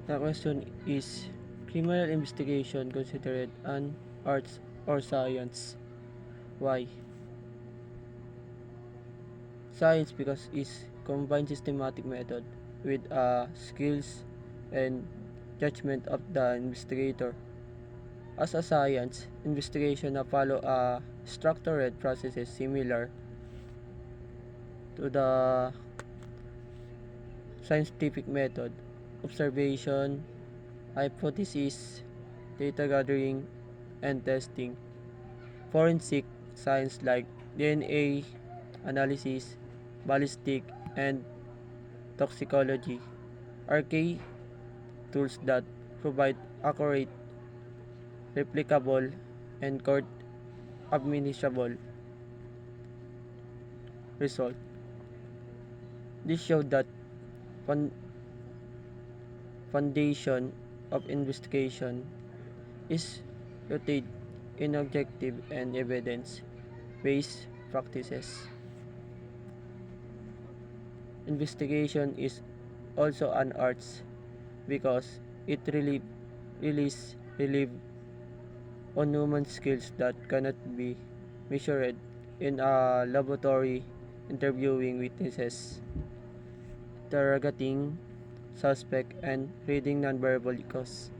The question is, criminal investigation considered an arts or science? Why? Science because it combines systematic method with skills and judgment of the investigator. As a science, investigation follow a structured processes similar to the scientific method: observation, hypothesis, data gathering, and testing. Forensic science like DNA analysis, ballistic, and toxicology are key tools that provide accurate, replicable, and court administrable result. This showed that fun- foundation of investigation is rooted in objective and evidence-based practices. Investigation is also an arts because it relies on human skills that cannot be measured in a laboratory. Interviewing witnesses, interrogating suspect, and reading nonverbal cues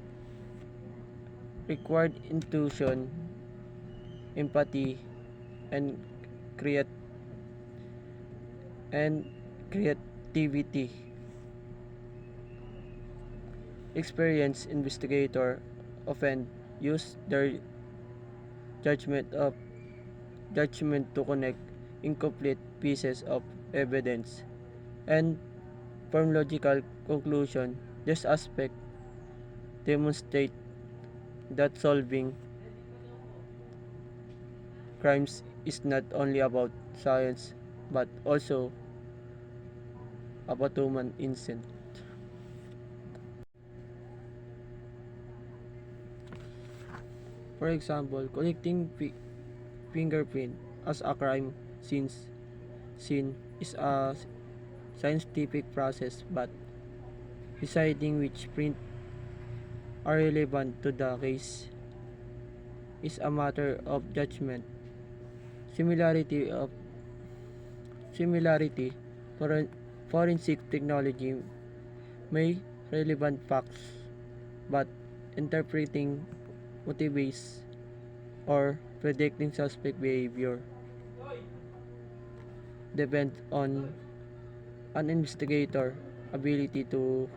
required intuition, empathy, and create and creativity. Experienced investigator often use their judgment of judgment to connect incomplete pieces of evidence and form logical conclusion. This aspect demonstrate that solving crimes is not only about science but also about human instinct. For example, collecting fingerprint as a crime scene is a scientific process, but deciding which print are relevant to the case is a matter of judgment. Similarity of similarity forensic technology may relevant facts, but interpreting motives or predicting suspect behavior depends on an investigator ability to